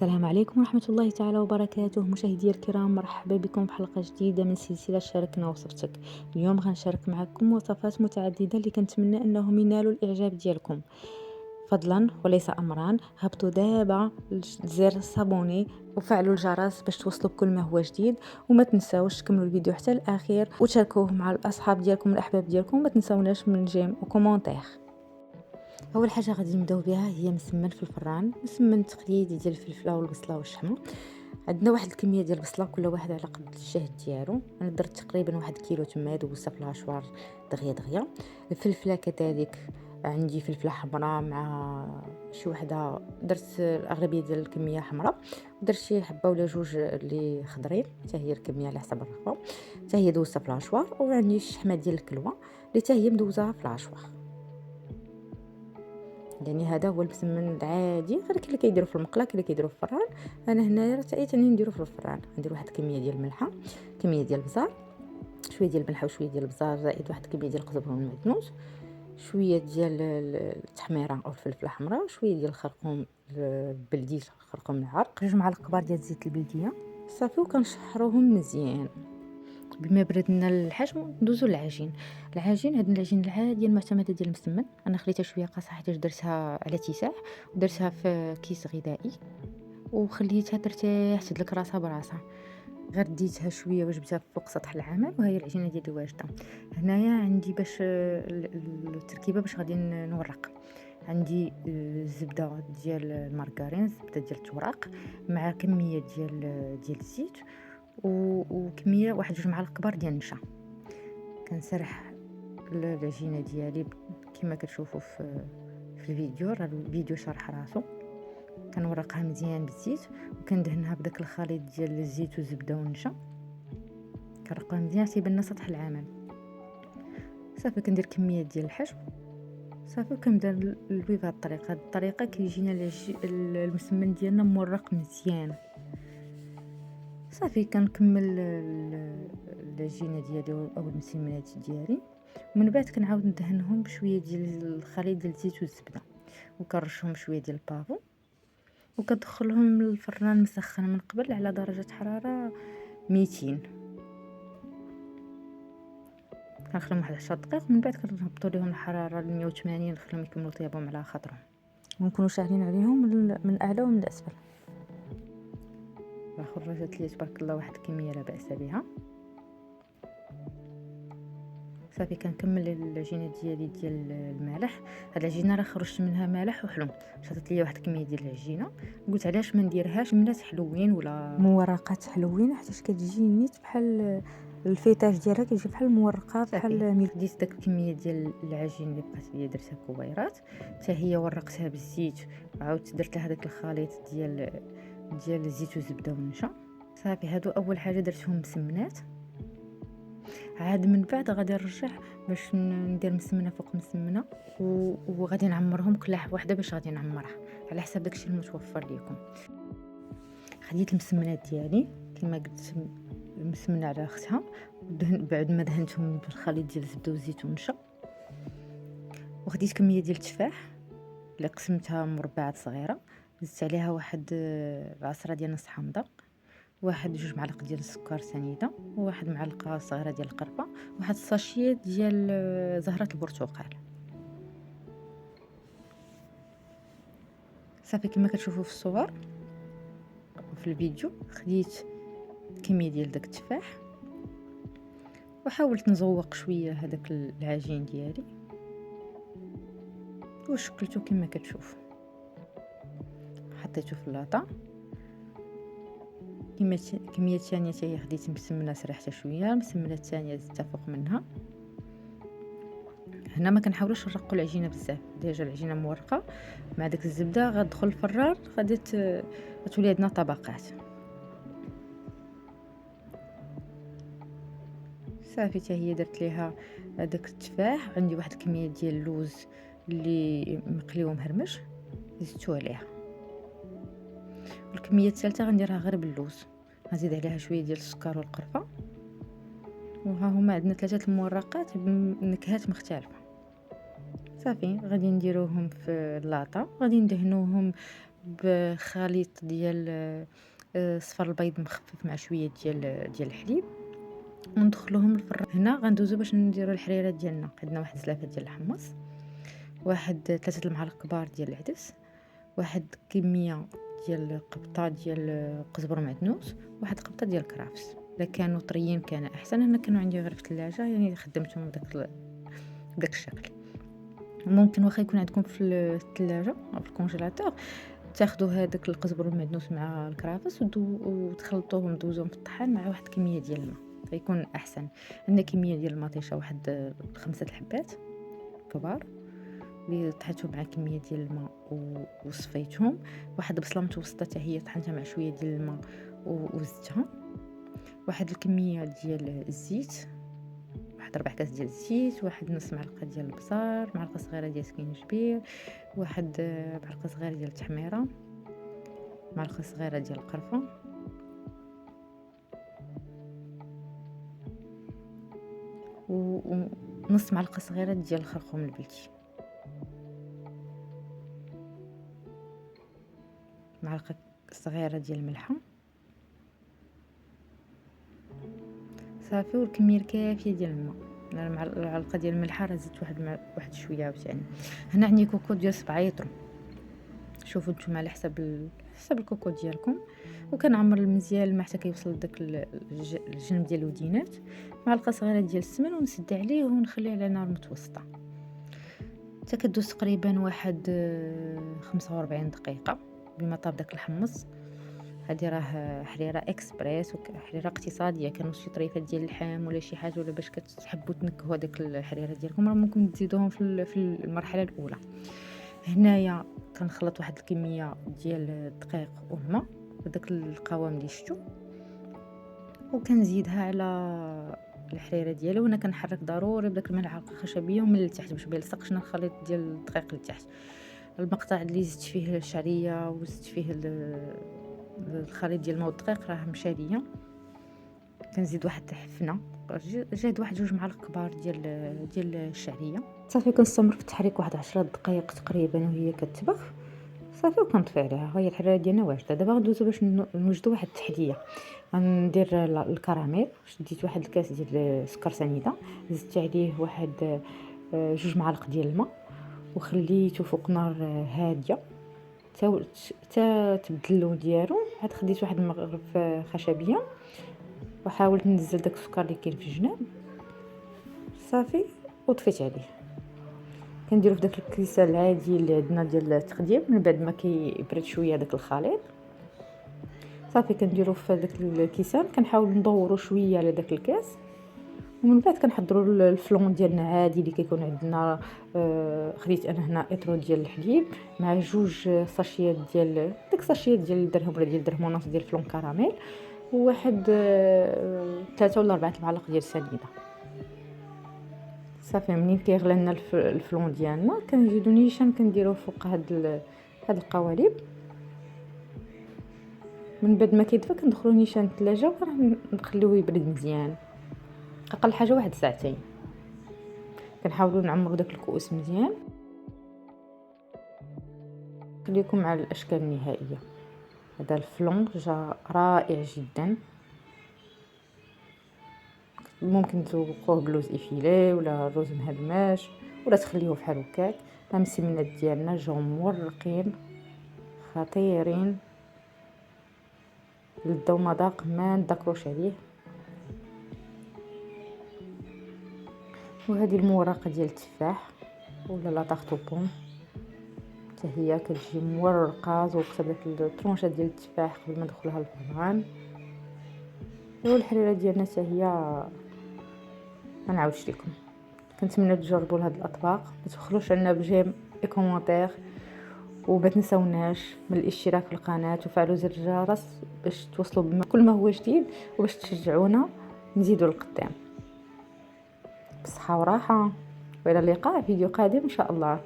السلام عليكم ورحمة الله تعالى وبركاته. مشاهدي الكرام، مرحبا بكم في حلقة جديدة من سلسلة شاركنا وصفتك. اليوم غنشارك معكم وصفات متعددة اللي كنتمنى انهم ينالوا الاعجاب ديالكم. فضلا وليس امرا، هبطوا دابا زر صابوني وفعلوا الجرس باش توصلوا بكل ما هو جديد، وما تنساوش تكملوا الفيديو حتى الاخير وتشاركوه مع الاصحاب ديالكم والاحباب ديالكم، وما تنساوناش من جيم وكومونتير. اول حاجه غادي نبداو بها هي مسمن في الفران، مسمن تقليدي ديال الفلفله والبصله والشحمه. عندنا واحد الكميه ديال البصله، كل واحد على قد الجهد ديالو. انا درت تقريبا 1 كيلو تما دوزتها في الهشوار دغيا. الفلفله كذلك عندي فلفله حمراء مع شي وحده، درت الاغلبيه ديال الكميه حمراء، درت شي حبه ولا جوج اللي خضرين حتى هي الكميه على حسب الرغبه، حتى هي دوزتها في الهشوار. وعندي الشحمه ديال الكلوه اللي حتى هي مدوزاها في الهشوار. يعني هذا هو المسمن العادي، غير اللي كيديروا في المقله اللي كيديروا في الفران. انا هنايا تاني نديرو في الفران. ندير واحد الكميه ديال الملحه، كميه ديال البزار، شويه ديال الملحه وشويه ديال البزار، زائد واحد الكميه ديال القزبر والمعدنوس، شويه ديال التحميره او الفلفله الحمراء، وشويه ديال الخرقوم البلدي، الخرقوم العرق، 2 معالق كبار ديال زيت البلديه. صافي وكنشحروهم مزيان. بما برد لنا الحشو ندوزو للعجين. عندنا العجين العاديه المعتمده ديال المسمن. انا خليتها شويه قاصحه حيت درتها على اتساع، ودرتها في كيس غذائي وخليتها ترتاح تدلك راسها براسها. غير ديتها شويه وجبتها فوق سطح العمل، وهي العجينه ديالي واجده. هنايا عندي باش التركيبه باش غادي نورق. عندي الزبده ديال المارغرين، الزبده ديال التوراق، مع كميه ديال الزيت، وكميه واحد 2 معالق كبار ديال النشا. كنسرح العجينه ديالي كما كتشوفوا في الفيديو، راه الفيديو شرح راسو. كنورقها مزيان بالزيت وكندهنها بداك الخليط ديال الزيت والزبده والنشا. كنرقها مزيان تيبان لنا سطح العمل. صافي كندير كميه ديال الحشو صافي، وكنبدا نلوي بهذه الطريقه كيجينا المسمن ديالنا مورق مزيان. صافي كنكمل العجينه ديالي او المسمنات ديالي، ومن بعد كنعاود ندهنهم بشويه ديال الخليط ديال الزيت والزبده، وكنرشهم شويه ديال البافو، وكندخلهم للفران مسخن من قبل على درجه حراره 200. كنخليهم واحد 10 دقائق، ومن بعد كنهبطوا لهم الحراره ل 180، نخليهم يكملوا طيابهم على خاطرهم، ونكونوا شاهدين عليهم من الاعلى ومن الاسفل. خرجت لي تبارك الله واحد الكميه لا باس بها. صافي كنكمل العجينه ديالي ديال المالح. هاد العجينه راه خرجت منها مالح وحلو، شاتت لي واحد الكميه ديال العجينه. قلت علاش ما نديرهاش منات حلوين ولا مورقات حلوين، حيت كتجي نيت بحال الفيطاج ديالها، كيجي بحال المورقه بحال ديت داك الكميه ديال العجين اللي بقات لي درتها كويرات، حتى هي ورقتها بالزيت، عاودت درت لها داك الخليط ديال الزيت والزبده والنشا. صافي هادو اول حاجه درتهم مسمنات. عاد من بعد غادي نرجع باش ندير مسمنه فوق مسمنه، وغادي نعمرهم كل وحده باش غادي نعمرها على حسب داكشي المتوفر ليكم. خديت المسمنات ديالي كما قلت، المسمنه على اختها، بعد ما دهنتهم بالخليط ديال الزبده والزيت والنشا. وخديت كميه ديال التفاح اللي قسمتها مربعات صغيره، زدت عليها واحد العصره ديال نص حامضه، واحد 2 معالق ديال السكر سنيده، وواحد معلقه صغيره ديال القرفه، واحد الساشيه ديال زهره البرتقال. صافي كما كتشوفوا في الصور وفي الفيديو، خديت كميه ديال داك التفاح وحاولت نزوق شويه هذاك العجين ديالي وشكلته كما كتشوفوا. حطيته في اللاطه. كميه ثانيه حتى هي خديت مسمنه سرحتها شويه، المسمنه الثانيه زدتها فوق منها. هنا ما كنحاولوش نرقوا العجينه بزاف، ديجا العجينه مورقه مع داك الزبده غتدخل الفران، غادي تولي عندنا طبقات. صافي حتى هي درت ليها داك التفاح. عندي واحد الكميه ديال اللوز اللي مقلي ومهرمش، زدتو عليها. والكميه الثالثه غنديرها غير باللوز، غنزيد عليها شويه ديال السكر والقرفه. وها هما عندنا 3 المورقات بنكهات مختلفه. صافي غادي نديروهم في اللاطه، غادي ندهنوهم بخليط ديال صفر البيض مخفف مع شويه ديال الحليب، وندخلوهم للفران. هنا غندوزو باش نديرو الحريره ديالنا. عندنا واحد زلافه ديال الحمص، واحد 3 المعالق كبار ديال العدس، واحد كميه ديال قبطه ديال قزبر معدنوس، واحد قبطه ديال الكرافس. الا كانوا طريين كان احسن، انا كانوا عندي غير في الثلاجه يعني خدمتهم بداك الشكل. ممكن واخا يكون عندكم في الثلاجه او في الكونجيلاتور تاخذوا هذاك القزبر المعدنوس مع الكرافس وتخلطوهم دوزوهم في الطحان مع واحد كميه ديال الماء، فيكون احسن. عندنا كميه ديال المطيشه واحد 5 الحبات كبار اللي طحنتهم مع كميه ديال الماء وصفيتهم. واحد بصله متوسطه حتى هي طحنتها مع شويه ديال الماء وزدتها. واحد الكميه ديال الزيت، واحد 4 كاس ديال الزيت، واحد نص معلقه ديال البزار، معلقه صغيره ديال سكينجبير، واحد معلقه صغيره ديال التحميره، معلقه صغيره ديال القرفه، ونص معلقه صغيره ديال الخرقوم البلتي، معلقه صغيره ديال الملحه صافي، والكميه الكافيه ديال الماء. انا مع العلقه ديال الملحه راه زدت واحد شويه عاوتاني. هنا عندي كوكو ديال 7 يطرو، شوفوا نتوما على حسب الكوكو ديالكم. وكنعمر المزيان الماء حتى كيوصل لداك الجنب ديال الودينات. معلقه صغيره ديال السمن ونسد عليه ونخليه على نار متوسطه حتى كدوز تقريبا واحد 45 دقيقه بما طاب داك الحمص. هذه راه حريره اكسبريس وحريره اقتصاديه، كانوا شي طريفات ديال اللحم ولا شي حاجه، ولا باش كتحبوا تنكهوا هذيك الحريره ديالكم راه ممكن تزيدوهم في المرحله الاولى. هنايا كنخلط واحد الكميه ديال الدقيق والماء وداك القوام اللي شفتو، وكنزيدها على الحريره ديالها، وانا كنحرك ضروري بداك الملعقه الخشبيه ومن التحت باش ما يلصقش الخليط ديال الدقيق لتحت. المقطع اللي زدت فيه الشعريه وزدت فيه الخليط ديال الماء والدقيق راه مشى ليا. كنزيد واحد الحفنه، جاد واحد 2 معالق كبار ديال الشعريه. صافي كنستمر في التحريك واحد 10 دقائق تقريبا وهي كتطبخ صافي، وكنطفي عليها. هي الحراره ديالنا واجده. دابا غندوزو باش نوجدوا واحد التحليه. غندير الكراميل. شديت واحد الكاس ديال السكر سنيده، زدت عليه واحد 2 معالق ديال الماء وخليته فوق نار هاديه تا تبدل اللون ديالو. عاد خديت واحد المغرف خشبيه وحاولت ننزل داك السكر اللي كاين في الجناب صافي وطفيت عليه. كنديرو في داك الكيسه العادي اللي عندنا ديال التقديم. من بعد ما كيبرد شويه داك الخليط صافي كنديرو في داك الكيسان، كنحاول ندورو شويه على داك الكاس، ومن بعد كنحضروا الفلون ديالنا عادي اللي كيكون عندنا. خديت انا هنا اطرو ديال الحليب مع 2 ساشيات ديال داك ساشيات ديال درهم ولا ديال درهم ونص ديال الفلون كراميل، وواحد 3 ولا 4 المعالق ديال السنيده. صافي منين كيغلى لنا الفلون ديالنا كنزيدو نيشان كنديروه فوق هاد القوالب. من بعد ما كيدفى كندخلو نيشان الثلاجه ونخليوه يبرد مزيان، اقل حاجه واحد 2 ساعات. كنحاولوا نعمروا داك الكؤوس مزيان. خليكم مع الاشكال النهائيه. هذا الفلون جا رائع جدا. ممكن تذوقوه بلوز افيلي ولا الرز مهرمش ولا تخليوه بحال هكاك. السمنات ديالنا جاو مورقين خطيرين، لذا ومذاق ما نذكروش عليه. وهذه المورقه ديال التفاح ولا لا طارت بوم حتى هي كتجي مورقه. زوقت داك الطرونشه ديال التفاح قبل ما ندخلها الفران. والحريره ديالنا حتى هي ما نعاودش لكم. كنتمنى تجربوا هاد الاطباق. ما تبخلوش علينا بجيم اي كومونتير، وما تنساوناش من الاشتراك في القناه وفعلوا زر الجرس باش توصلوا بكل ما هو جديد وباش تشجعونا نزيدوا للقدام. بصحه وراحه، والى اللقاء فيديو قادم ان شاء الله.